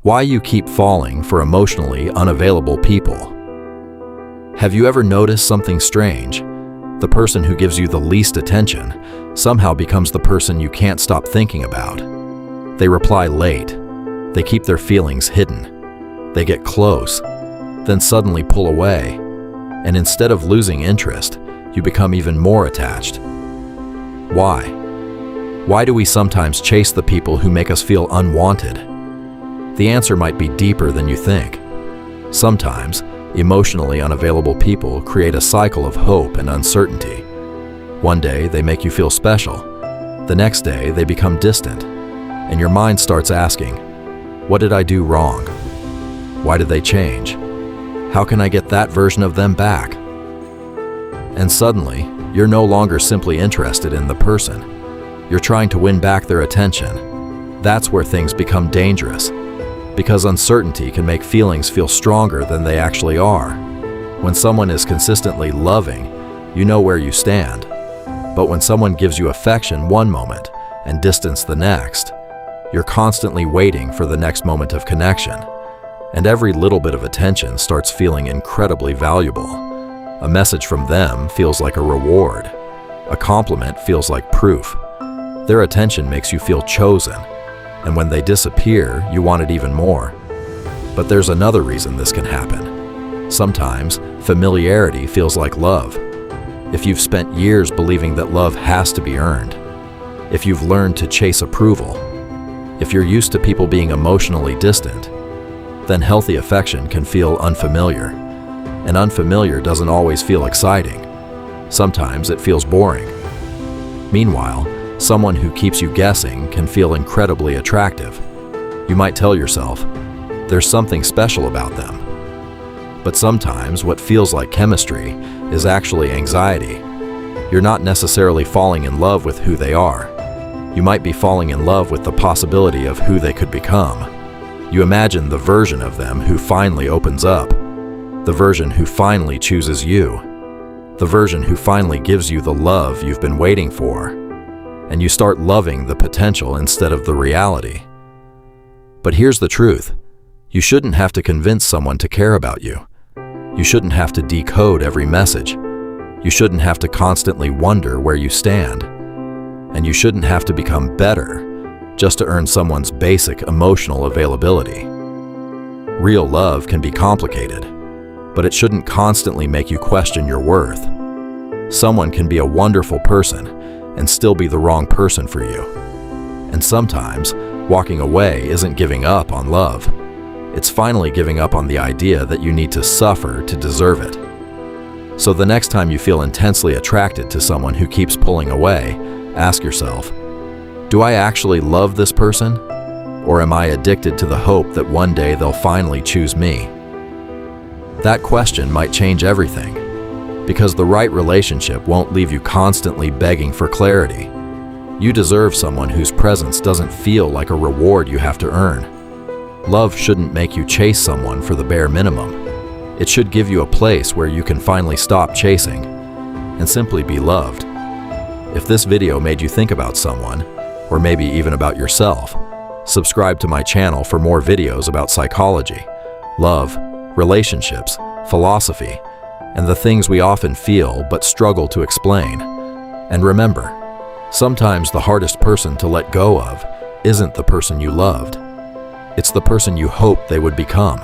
Why you keep falling for emotionally unavailable people. Have you ever noticed something strange? The person who gives you the least attention somehow becomes the person you can't stop thinking about. They reply late. They keep their feelings hidden. They get close, then suddenly pull away. And instead of losing interest, you become even more attached. Why? Why do we sometimes chase the people who make us feel unwanted? The answer might be deeper than you think. Sometimes, emotionally unavailable people create a cycle of hope and uncertainty. One day, they make you feel special. The next day, they become distant. And your mind starts asking, what did I do wrong? Why did they change? How can I get that version of them back? And suddenly, you're no longer simply interested in the person. You're trying to win back their attention. That's where things become dangerous, because uncertainty can make feelings feel stronger than they actually are. When someone is consistently loving, you know where you stand. But when someone gives you affection one moment and distance the next, you're constantly waiting for the next moment of connection. And every little bit of attention starts feeling incredibly valuable. A message from them feels like a reward. A compliment feels like proof. Their attention makes you feel chosen. And when they disappear, you want it even more. But there's another reason this can happen. Sometimes, familiarity feels like love. If you've spent years believing that love has to be earned, if you've learned to chase approval, if you're used to people being emotionally distant, then healthy affection can feel unfamiliar. And unfamiliar doesn't always feel exciting. Sometimes it feels boring. Meanwhile, someone who keeps you guessing can feel incredibly attractive. You might tell yourself, there's something special about them. But sometimes what feels like chemistry is actually anxiety. You're not necessarily falling in love with who they are. You might be falling in love with the possibility of who they could become. You imagine the version of them who finally opens up, the version who finally chooses you, the version who finally gives you the love you've been waiting for. And you start loving the potential instead of the reality. But here's the truth. You shouldn't have to convince someone to care about you. You shouldn't have to decode every message. You shouldn't have to constantly wonder where you stand. And you shouldn't have to become better just to earn someone's basic emotional availability. Real love can be complicated, but it shouldn't constantly make you question your worth. Someone can be a wonderful person and still be the wrong person for you. And sometimes, walking away isn't giving up on love. It's finally giving up on the idea that you need to suffer to deserve it. So the next time you feel intensely attracted to someone who keeps pulling away, ask yourself, do I actually love this person? Or am I addicted to the hope that one day they'll finally choose me? That question might change everything. Because the right relationship won't leave you constantly begging for clarity. You deserve someone whose presence doesn't feel like a reward you have to earn. Love shouldn't make you chase someone for the bare minimum. It should give you a place where you can finally stop chasing and simply be loved. If this video made you think about someone, or maybe even about yourself, subscribe to my channel for more videos about psychology, love, relationships, philosophy, and the things we often feel but struggle to explain. And remember, sometimes the hardest person to let go of isn't the person you loved. It's the person you hoped they would become.